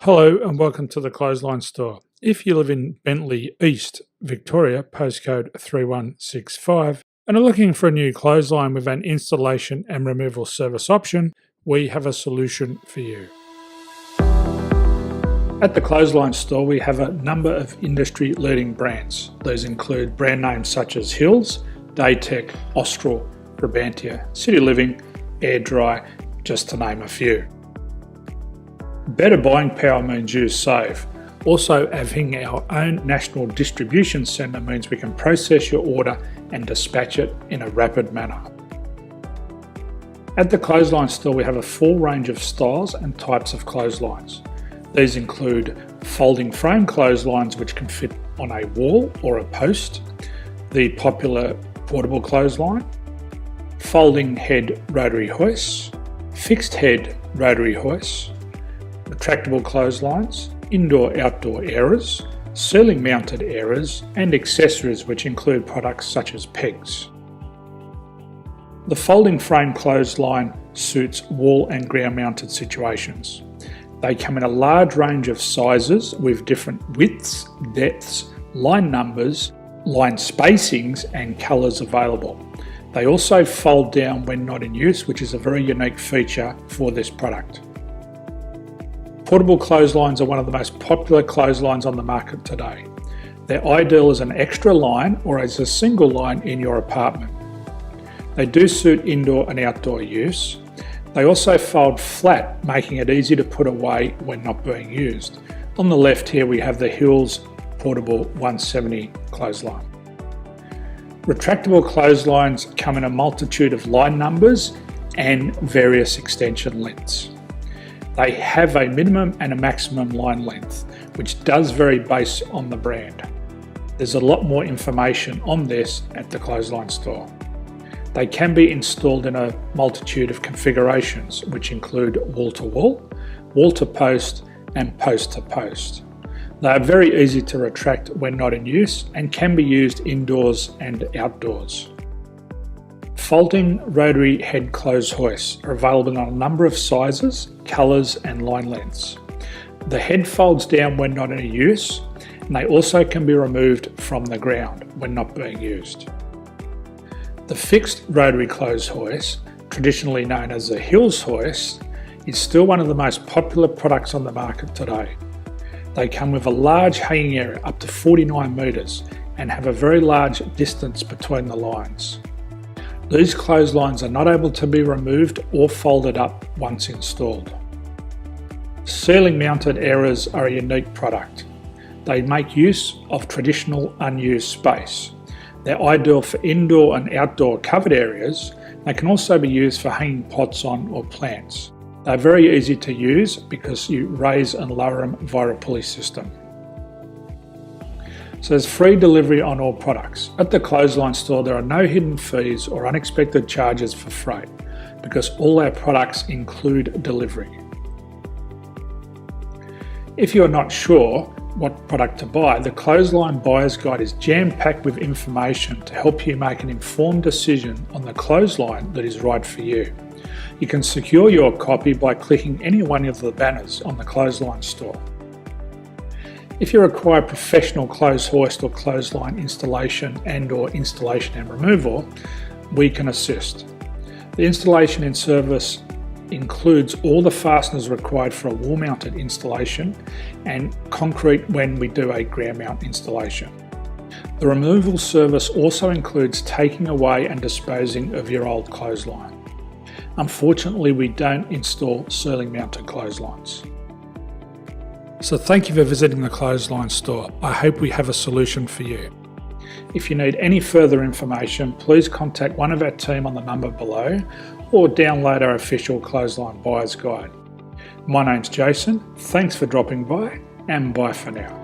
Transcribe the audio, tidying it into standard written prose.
Hello and welcome to the Clothesline Store. If you live in Bentleigh East, Victoria, postcode 3165, and are looking for a new clothesline with an installation and removal service option, we have a solution for you. At the Clothesline Store, we have a number of industry-leading brands. These include brand names such as Hills, Daytech, Austral, Brabantia, City Living, Air Dry, just to name a few. Better buying power means you save. Also, having our own national distribution centre means we can process your order and dispatch it in a rapid manner. At the Clothesline Store, we have a full range of styles and types of clotheslines. These include folding frame clotheslines which can fit on a wall or a post, the popular portable clothesline, folding head rotary hoists, fixed head rotary hoists, retractable clotheslines, indoor-outdoor airers, ceiling mounted airers, and accessories which include products such as pegs. The folding frame clothesline suits wall and ground mounted situations. They come in a large range of sizes with different widths, depths, line numbers, line spacings and colours available. They also fold down when not in use, which is a very unique feature for this product. Portable clotheslines are one of the most popular clotheslines on the market today. They're ideal as an extra line or as a single line in your apartment. They do suit indoor and outdoor use. They also fold flat, making it easy to put away when not being used. On the left here we have the Hills Portable 170 clothesline. Retractable clotheslines come in a multitude of line numbers and various extension lengths. They have a minimum and a maximum line length, which does vary based on the brand. There's a lot more information on this at the Clothesline Store. They can be installed in a multitude of configurations, which include wall-to-wall, wall-to-post, and post-to-post. They are very easy to retract when not in use and can be used indoors and outdoors. Folding rotary head clothes hoists are available in a number of sizes, colours and line lengths. The head folds down when not in use, and they also can be removed from the ground when not being used. The fixed rotary clothes hoist, traditionally known as the Hills hoist, is still one of the most popular products on the market today. They come with a large hanging area up to 49 metres and have a very large distance between the lines. These clotheslines are not able to be removed or folded up once installed. Ceiling mounted airers are a unique product. They make use of traditional unused space. They're ideal for indoor and outdoor covered areas. They can also be used for hanging pots on or plants. They're very easy to use because you raise and lower them via a pulley system. So there's free delivery on all products. At the Clothesline Store, there are no hidden fees or unexpected charges for freight because all our products include delivery. If you're not sure what product to buy, the Clothesline Buyer's Guide is jam-packed with information to help you make an informed decision on the clothesline that is right for you. You can secure your copy by clicking any one of the banners on the Clothesline Store. If you require professional clothes hoist or clothesline installation and/or installation and removal, we can assist. The installation and service includes all the fasteners required for a wall-mounted installation and concrete when we do a ground mount installation. The removal service also includes taking away and disposing of your old clothesline. Unfortunately, we don't install ceiling mounted clotheslines. So thank you for visiting the Clothesline Store. I hope we have a solution for you. If you need any further information, please contact one of our team on the number below or download our official Clothesline Buyer's Guide. My name's Jason, thanks for dropping by and bye for now.